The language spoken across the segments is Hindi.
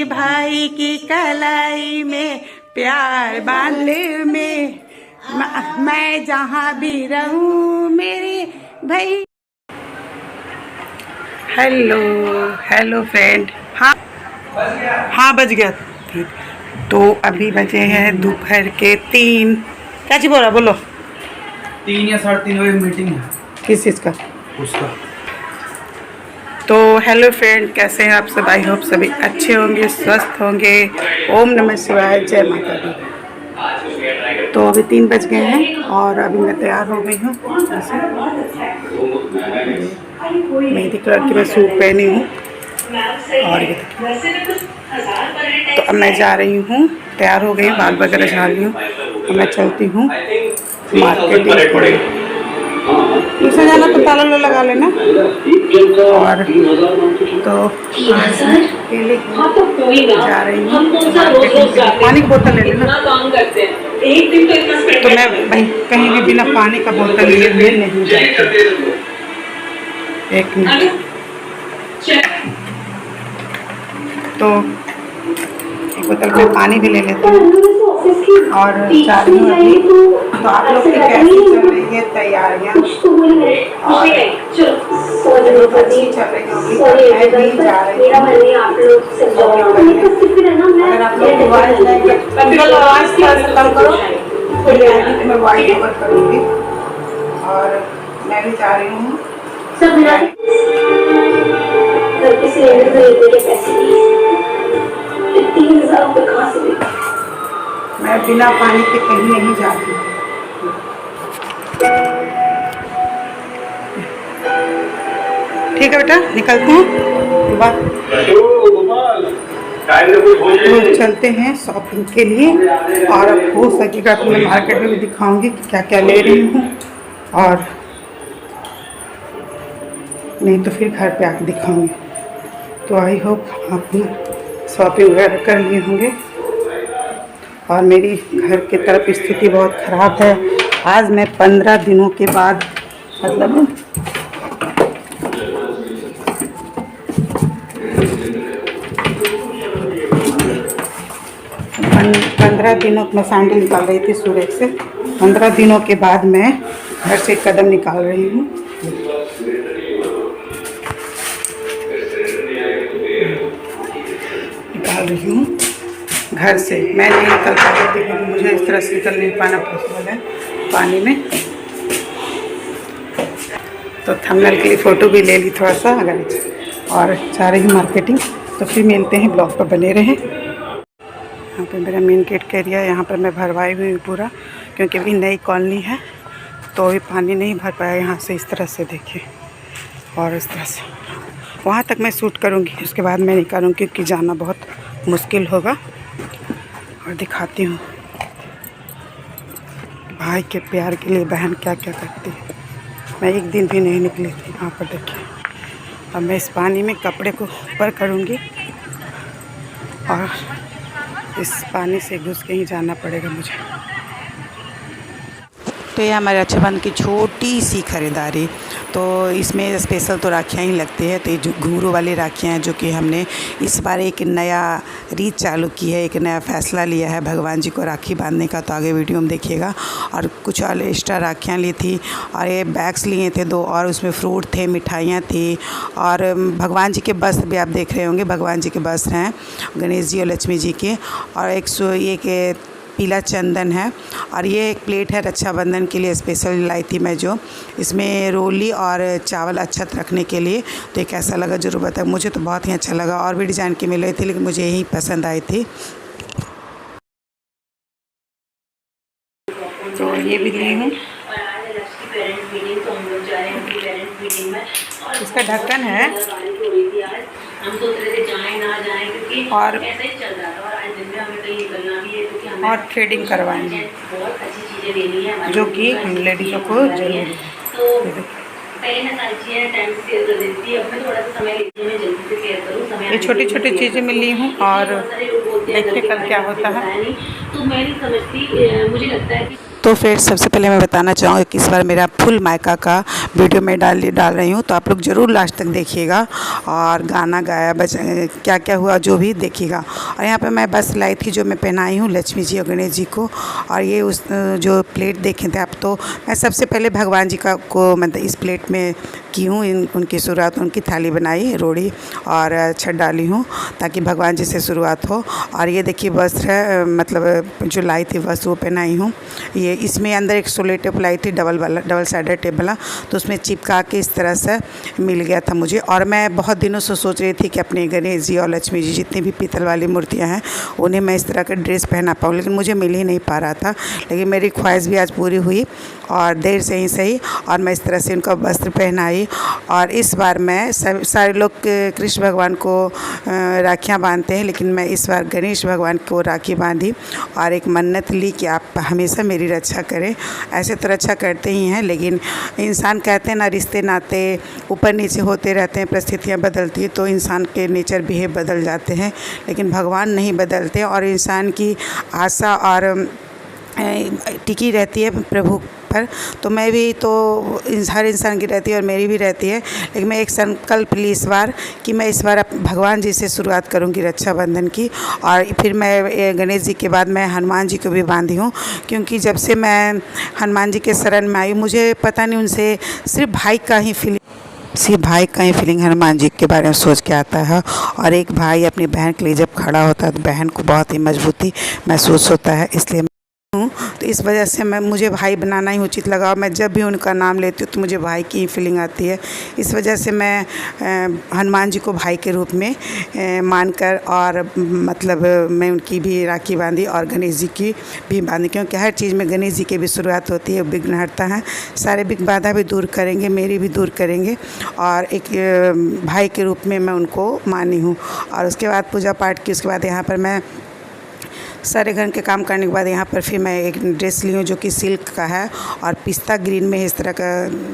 भाई की कलाई में, प्यार बांध में, मैं जहाँ भी रहूँ मेरे भाई। Hello hello friend. हाँ हाँ बज गया। ठीक, तो अभी बजे हैं दोपहर के 3। क्या चीज बोल रहा, बोलो। 3 या 3:30 बजे मीटिंग है। किस चीज़ का? उसका। तो हेलो फ्रेंड, कैसे हैं आप सब? आई होप सभी अच्छे होंगे, स्वस्थ होंगे। ओम नमः शिवाय, जय माता दी। तो अभी 3 बज गए हैं और अभी मैं तैयार हो गई हूँ। मेहंदी कलर की मैं सूट पहनी हूँ और ये देखिए। तो अब मैं जा रही हूँ, तैयार हो गई हूँ, बाल वगैरह झाड़ ली हूँ और मैं चलती हूँ मार्केटिंग। ट्यूशन जाना तो ताला लगा लेना। और तो आज मैं अकेले जा रही हूँ मार्केटिंग के लिए। पानी की बोतल ले लेना। तो मैं भाई कहीं भी बिना पानी का बोतल लिए हुए नहीं जाती। एक मिनट। तो एक बोतल में पानी भी ले लेती हूँ और जा रही हूँ अभी। तो आप लोग की कैसी चल रही है तैयारियाँ? और अच्छी चल रही होगी। मैं भी जा रही हूँ। अगर आप लोग आवाज़ थोड़ा सा कम करो तो मैं वॉइस ओवर करूँगी। और मैं भी जा रही हूँ। मैं बिना पानी के कहीं नहीं जाती। ठीक है बेटा, निकलते हैं। तो चलते हैं शॉपिंग के लिए और अब हो सकेगा तो मैं मार्केट में भी दिखाऊंगी कि क्या क्या ले रही हूँ, और नहीं तो फिर घर पे आके दिखाऊंगी। तो आई होप आप भी शॉपिंग वगैरह कर लिए होंगे। और मेरी घर की तरफ स्थिति बहुत ख़राब है। आज मैं 15 दिनों के बाद, मतलब 15 दिनों मैं सैंडल निकाल रही थी सूरज से। 15 दिनों के बाद मैं घर से कदम निकाल रही हूँ। निकाल रही हूँ घर से। मैं नहीं निकल पाती क्योंकि मुझे इस तरह से निकल नहीं पाना पॉसिबल है पानी में। तो थंबनेल के लिए फ़ोटो भी ले ली थोड़ा सा अगर, और जा रही हूँ मार्केटिंग। तो फिर मिलते हैं, ब्लॉग पर बने रहें। यहाँ पे मेरा मेन गेट का एरिया है। यहाँ पर मैं भरवाई हुई हूँ पूरा, क्योंकि अभी नई कॉलोनी है तो अभी पानी नहीं भर पाया यहाँ से। इस तरह से देखिए, और इस तरह से वहाँ तक मैं शूट करूँगी, उसके बाद मैं नहीं करूँगी क्योंकि जाना बहुत मुश्किल होगा। और दिखाती हूँ भाई के प्यार के लिए बहन क्या क्या करती है। मैं एक दिन भी नहीं निकली थी। यहाँ पर देखिए, अब मैं इस पानी में कपड़े को ऊपर करूँगी और इस पानी से घुस के ही जाना पड़ेगा मुझे। तो ये हमारे रक्षाबंधन की छोटी सी ख़रीदारी। तो इसमें स्पेशल तो राखियाँ ही लगती है। तो ये जो घुंघरू वाली राखियाँ हैं, जो कि हमने इस बार एक नया रीत चालू की है, एक नया फ़ैसला लिया है भगवान जी को राखी बांधने का। तो आगे वीडियो में देखिएगा। और कुछ और एक्स्ट्रा राखियाँ ली थी और ये बैग्स लिए थे 2, और उसमें फ्रूट थे, मिठाइयाँ थी, और भगवान जी के वस्त्र भी आप देख रहे होंगे। भगवान जी के वस्त्र हैं, गणेश जी और लक्ष्मी जी के। और एक पीला चंदन है। और ये एक प्लेट है रक्षाबंधन के लिए स्पेशल लाई थी मैं, जो इसमें रोली और चावल अक्षत रखने के लिए। तो ये कैसा लगा ज़रूर बताएं। मुझे तो बहुत ही अच्छा लगा। और भी डिज़ाइन की मिल रही थी लेकिन मुझे यही पसंद आई थी। तो ये भी ली हूँ। इसका ढक्कन है और थ्रेडिंग करवाएंगे, जो कि लेडीज़ों को जरूरी है। ये छोटी छोटी चीज़ें मैं ली हूँ और देखिए कल क्या होता है। तो फिर सबसे पहले मैं बताना चाहूँगी कि इस बार मेरा फुल मायका का वीडियो मैं डाल रही हूँ, तो आप लोग ज़रूर लास्ट तक देखिएगा और गाना गाया क्या क्या हुआ जो भी देखिएगा। और यहाँ पे मैं बस लाई थी जो मैं पहनाई हूँ लक्ष्मी जी और गणेश जी को। और ये उस जो प्लेट देखे थे आप, तो मैं सबसे पहले भगवान जी को मतलब इस प्लेट में की हूँ, उनकी शुरुआत, उनकी थाली बनाई रोड़ी और छत डाली हूँ ताकि भगवान जी से शुरुआत हो। और ये देखिए वस्त्र है, मतलब जो लाई थी वस्त्र वो पहनाई हूँ। ये इसमें अंदर एक सोले टेप लाई थी डबल साइडेड टेप वाला, तो उसमें चिपका के इस तरह से मिल गया था मुझे। और मैं बहुत दिनों से सोच रही थी कि अपने गणेश जी और लक्ष्मी जी जितनी भी पीतल वाली मूर्तियाँ हैं उन्हें मैं इस तरह का ड्रेस पहना पाऊँ, लेकिन मुझे मिल ही नहीं पा रहा था। लेकिन मेरी ख्वाहिश भी आज पूरी हुई और देर से ही सही, और मैं इस तरह से उनका वस्त्र पहनाई। और इस बार मैं सारे लोग कृष्ण भगवान को राखियाँ बांधते हैं, लेकिन मैं इस बार गणेश भगवान को राखी बांधी और एक मन्नत ली कि आप हमेशा मेरी रक्षा करें। ऐसे तो रक्षा करते ही हैं, लेकिन इंसान कहते हैं ना, रिश्ते नाते ऊपर नीचे होते रहते हैं, परिस्थितियाँ बदलती हैं तो इंसान के नेचर बिहेव बदल जाते हैं, लेकिन भगवान नहीं बदलते और इंसान की आशा और टिकी रहती है प्रभु पर। तो मैं भी तो हर इंसान की रहती है और मेरी भी रहती है, लेकिन मैं एक संकल्प ली इस बार कि मैं इस बार भगवान जी से शुरुआत करूंगी रक्षाबंधन की। और फिर मैं गणेश जी के बाद मैं हनुमान जी को भी बांधी हूँ, क्योंकि जब से मैं हनुमान जी के शरण में आई मुझे पता नहीं, उनसे सिर्फ भाई का ही फीलिंग हनुमान जी के बारे में सोच के आता है। और एक भाई अपनी बहन के लिए जब खड़ा होता है तो बहन को बहुत ही मजबूती महसूस होता है, इसलिए तो इस वजह से मुझे भाई बनाना ही उचित लगा। और मैं जब भी उनका नाम लेती हूँ तो मुझे भाई की ही फीलिंग आती है। इस वजह से मैं हनुमान जी को भाई के रूप में मानकर और मतलब मैं उनकी भी राखी बांधी और गणेश जी की भी बांधी, क्योंकि हर चीज़ में गणेश जी की भी शुरुआत होती है। विघ्नहर्ता है, सारे विघ्न बाधा भी दूर करेंगे, मेरी भी दूर करेंगे, और एक भाई के रूप में मैं उनको मानी हूँ। और उसके बाद पूजा पाठ की, उसके बाद यहाँ पर मैं सारे घर के काम करने के बाद यहाँ पर फिर मैं एक ड्रेस ली हूँ जो कि सिल्क का है और पिस्ता ग्रीन में इस तरह का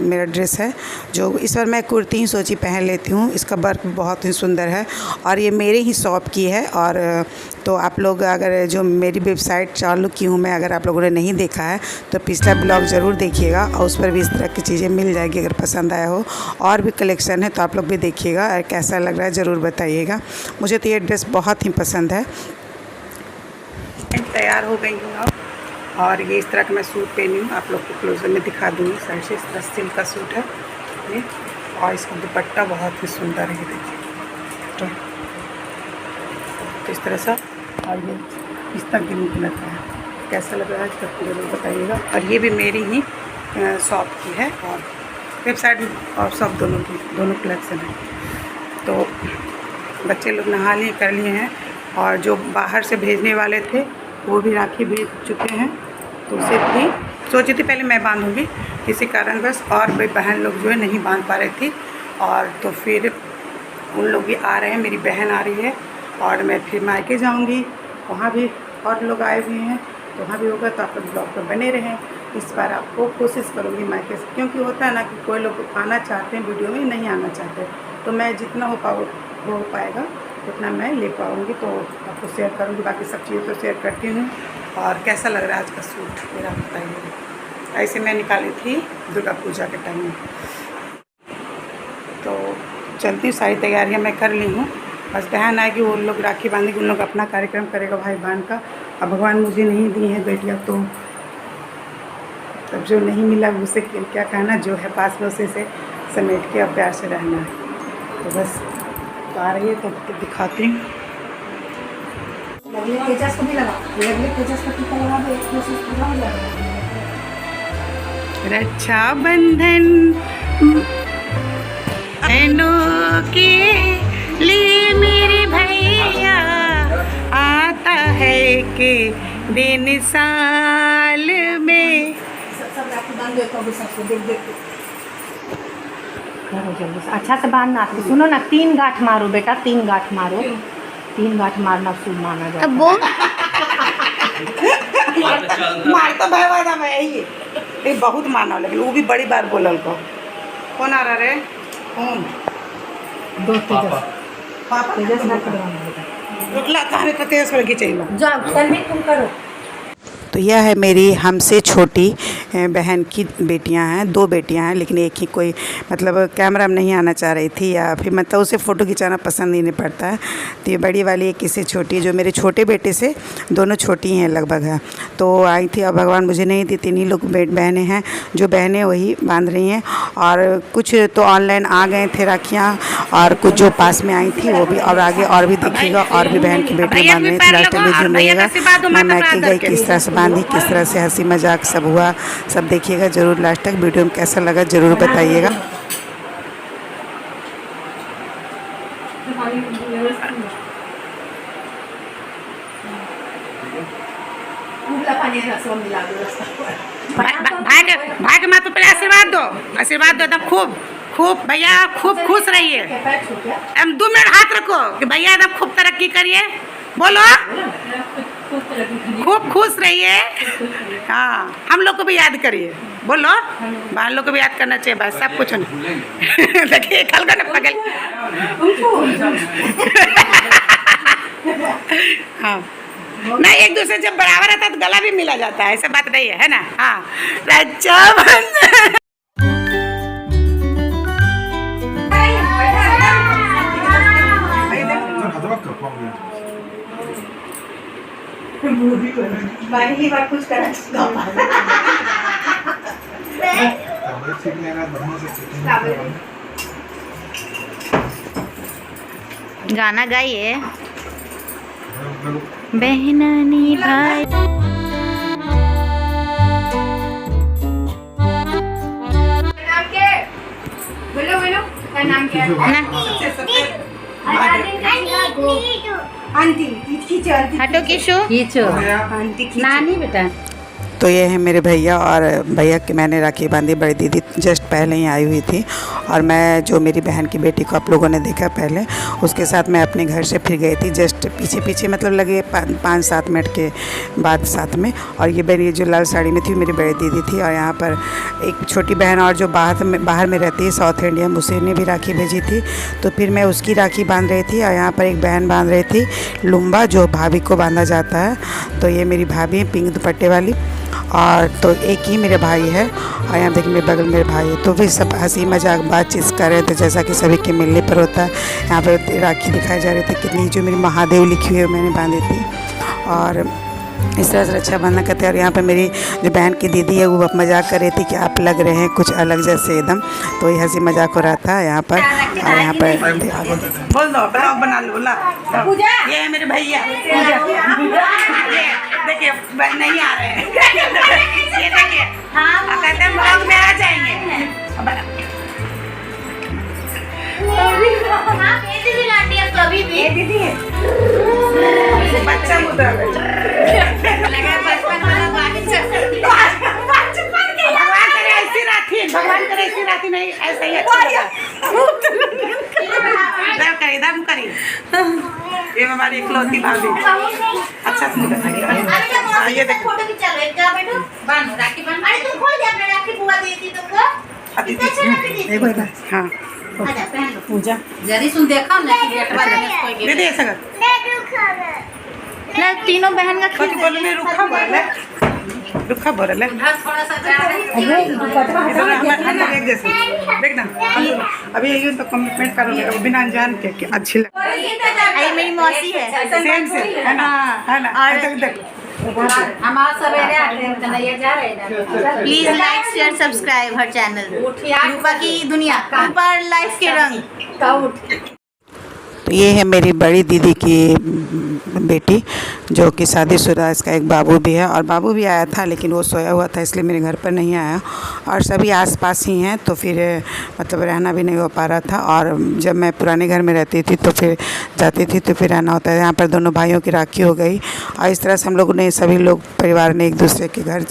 मेरा ड्रेस है, जो इस बार मैं कुर्ती ही सोची पहन लेती हूँ। इसका वर्क बहुत ही सुंदर है और ये मेरे ही शॉप की है। और तो आप लोग अगर जो मेरी वेबसाइट चालू की हूँ मैं, अगर आप लोगों ने नहीं देखा है तो पिछला ब्लॉग ज़रूर देखिएगा और उस पर भी इस तरह की चीज़ें मिल जाएगी। अगर पसंद आया हो और भी कलेक्शन है तो आप लोग भी देखिएगा और कैसा लग रहा है ज़रूर बताइएगा। मुझे तो ये ड्रेस बहुत ही पसंद है। तैयार हो गई हूँ अब, और ये इस तरह का मैं सूट पहनी हूँ, आप लोग को क्लोजर में दिखा दूँगी। साइड से इस तरह सिल्क का सूट है ये, और इसका दुपट्टा बहुत ही सुंदर है, ये देखिए तो इस तरह से। और ये पिस्ता ग्रीन कलर का है, कैसा लग रहा है इसका ज़रूर बताइएगा। और ये भी मेरी ही शॉप की है और वेबसाइट और शॉप दोनों कलेक्शन है। तो बच्चे लोग नहा लिए कर लिए हैं, और जो बाहर से भेजने वाले थे वो भी राखी भेज चुके हैं। तो उसे भी सोची थी पहले मैं बांधूंगी, किसी कारणवश और वे बहन लोग जो है नहीं बांध पा रही थी, और तो फिर उन लोग भी आ रहे हैं, मेरी बहन आ रही है और मैं फिर मायके जाऊंगी, वहाँ भी और लोग आए हुए हैं तो वहाँ भी होगा। तो आप लोग ब्लॉग पर बने रहें। इस बार आपको कोशिश करूँगी मायके से, क्योंकि होता है ना कि कोई लोग आना चाहते हैं वीडियो में, नहीं आना चाहते, तो मैं जितना हो पाएगा उतना मैं ले पाऊँगी तो आपको शेयर करूँगी। बाकी सब चीज़ें तो शेयर करती हूँ। और कैसा लग रहा है आज का सूट मेरा बताइए। ऐसे मैं निकाली थी दुर्गा पूजा के टाइम में। तो चलती हूँ, सारी तैयारियाँ मैं कर ली हूँ, बस बहन आएगी, वो लोग राखी बांधेगी, उन लोग अपना कार्यक्रम करेगा भाई बहन का। अब भगवान मुझे नहीं दी है बेटियाँ, तो तब जो नहीं मिला उसे क्या कहना, जो है पास में उसे से समेट के और प्यार से रहना है। तो बस तो आ रही है तो दिखाती हूँ। रक्षाबंधन बहनों के लिए मेरे भैया आता है के दिन साल में। अच्छा से बांधना। सुनो ना, 3 गांठ मारो बेटा, 3 गांठ मारो, 3 गांठ मारना शुभ माना जाता है। मारता भयवादा मैं यही बहुत माना, लेकिन वो भी बड़ी बार बोलल को। कौन आ रहा रे? कौन? दो तेजस। पापा तेजस ना करवाना बेटा। रुकला तारे तो तेजस पर खींचेला। जाओ तन्वी तुम करो। तो यह है मेरी हमसे छोटी बहन की बेटियां हैं, 2 बेटियां हैं, लेकिन एक ही कोई मतलब कैमरा में नहीं आना चाह रही थी या फिर मतलब उसे फ़ोटो खिंचाना पसंद ही नहीं पड़ता है। तो ये बड़ी वाली एक इससे छोटी जो मेरे छोटे बेटे से दोनों छोटी हैं लगभग है। तो आई थी, अब भगवान मुझे नहीं दी, 3 ही लोग बहनें हैं, जो बहनें वही बांध रही हैं और कुछ तो ऑनलाइन आ गए थे राखियाँ और कुछ जो पास में आई थी वो भी, और आगे और भी देखिएगा और भी बहन की बेटियाँ बांध रही थी। लास्ट टाइम भी रहिएगा मैं मैके गई किस तरह से बांधी, किस तरह से हंसी मजाक सब हुआ, सब देखिएगा ज़रूर लास्ट तक। वीडियो में कैसा लगा ज़रूर बताइएगा। भाई के माथे पर आशीर्वाद दो एकदम खूब खूब भैया, खूब खुश रहिए। 2 मिनट हाथ रखो कि भैया एकदम खूब तरक्की करिए, बोलो खूब खुश रहिए। हाँ, हम लोग को भी याद करिए, बोलो बाहर लोग को भी याद करना चाहिए, बस सब कुछ नहीं। देखिए कल का न पगल। हाँ नहीं, एक दूसरे जब बराबर रहता है तो गला भी मिला जाता है, ऐसा बात नहीं है ना। हाँ रक्षाबंधन। पहली बार कुछ करना गाना गाइए बहनानी भाई। नाम क्या आंटी खींचो, हटो किशो खींचो आंटी नानी बेटा। तो ये है मेरे भैया, और भैया की मैंने राखी बांधी, बड़ी दीदी जस्ट पहले ही आई हुई थी और मैं जो मेरी बहन की बेटी को आप लोगों ने देखा पहले, उसके साथ मैं अपने घर से फिर गई थी जस्ट पीछे पीछे, मतलब लगे 5-7 मिनट के बाद साथ में। और ये मेरी जो लाल साड़ी में थी मेरी बड़ी दीदी थी, और यहाँ पर एक छोटी बहन और जो बाहर में रहती है साउथ इंडिया में, उसे ने भी राखी भेजी थी, तो फिर मैं उसकी राखी बांध रही थी। और यहाँ पर एक बहन बांध रही थी लुम्बा, जो भाभी को बांधा जाता है। तो ये मेरी भाभी है पिंक दुपट्टे वाली, और तो एक ही मेरे भाई है, और यहाँ देखिए मेरे बगल मेरे भाई है। तो फिर सब हंसी मजाक बातचीत कर रहे थे जैसा कि सभी के मिलने पर होता है। यहाँ पर राखी दिखाई जा रही थी कितनी, जो मेरी महादेव लिखी हुई है मैंने बांधी थी, और इस तरह से रक्षाबंधन करते हैं। और यहाँ पे मेरी जो बहन की दीदी है वो मजाक कर रही थी कि आप लग रहे हैं कुछ अलग जैसे एकदम, तो ये हंसी मजाक हो रहा था यहाँ पर। और यहाँ पर बोल दो, ब्लॉग बना लो ला। ये है मेरे भैया, देखिए नहीं आ रहे हैं, ये देखिए कहते हैं ब्लॉग में आ जाएंगे। कभी भी दीदी बच्चा भगवान करे ऐसी राखी नहीं, ऐसा ही अच्छा दम करी। ये हमारी इकलौती भाभी अच्छा से ये देखो हाँ पूजा जरी सुन देखा ना दीदी ऐसा कर तीनों बहन का कुछ बोलने रुखा बोल थोड़ा सा एक जैसे देखना अभी ये तो कमिटमेंट करोगे बिना अनजान के अच्छी लगे। मेरी मौसी है सेम से है ना। देख हमारा सवेरे आते हैं ये जा रहे हैं। प्लीज लाइक शेयर सब्सक्राइब हर चैनल रूपा की दुनिया, ऊपर लाइफ के रंग। तो ये है मेरी बड़ी दीदी की बेटी जो कि शादीशुदा, इसका एक बाबू भी है, और बाबू भी आया था लेकिन वो सोया हुआ था इसलिए मेरे घर पर नहीं आया, और सभी आसपास ही हैं तो फिर मतलब रहना भी नहीं हो पा रहा था। और जब मैं पुराने घर में रहती थी तो फिर जाती थी तो फिर रहना होता है। यहाँ पर दोनों भाइयों की राखी हो गई, और इस तरह से हम लोगों ने सभी लोग परिवार ने एक दूसरे के घर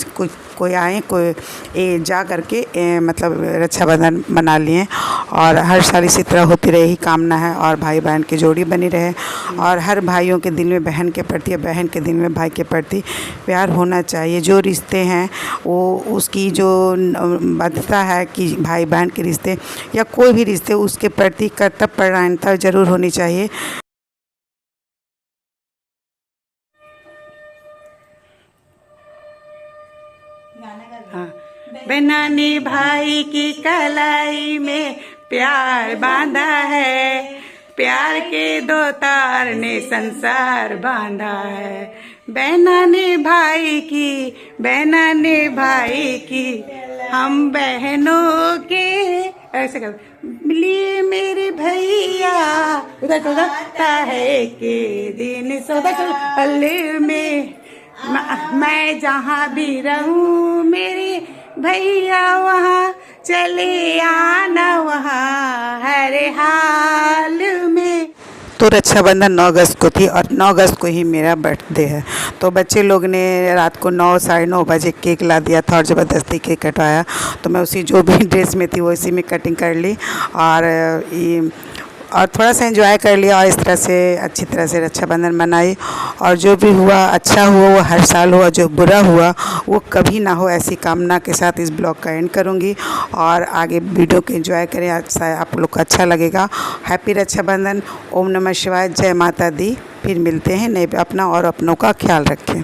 कोई आए कोई जा करके मतलब रक्षाबंधन मना लिए, और हर साल इसी तरह होती रही कामना है, और भाई बहन की जोड़ी बनी रहे, और हर भाइयों के दिल में बहन के प्रति, बहन के दिल में भाई के प्रति प्यार होना चाहिए। जो रिश्ते हैं वो उसकी जो बाध्यता है कि भाई बहन के रिश्ते या कोई भी रिश्ते, उसके प्रति कर्तव्य परायणता जरूर होनी चाहिए। बहना ने भाई की कलाई में प्यार बांधा है, प्यार के दो तार ने संसार बांधा है। बहना ने भाई की हम बहनों के ऐसे कर मिली मेरे भैया उधर होता है के दिन सोदल में मैं जहाँ भी रहूँ मेरे भैया वहाँ चले आना वहाँ हर हाल में। तो रक्षाबंधन 9 अगस्त को थी और 9 अगस्त को ही मेरा बर्थडे है। तो बच्चे लोग ने रात को 9 साढ़े 9 बजे केक ला दिया था और ज़बरदस्ती केक कटवाया। तो मैं उसी जो भी ड्रेस में थी वो इसी में कटिंग कर ली और थोड़ा सा एंजॉय कर लिया और इस तरह से अच्छी तरह से रक्षाबंधन मनाई। और जो भी हुआ अच्छा हुआ वो हर साल हुआ, जो बुरा हुआ वो कभी ना हो, ऐसी कामना के साथ इस ब्लॉग का एंड करूँगी। और आगे वीडियो को एंजॉय करें, अच्छा आप लोग को अच्छा लगेगा। हैप्पी रक्षाबंधन। ओम नमः शिवाय, जय माता दी। फिर मिलते हैं नए, अपना और अपनों का ख्याल रखें।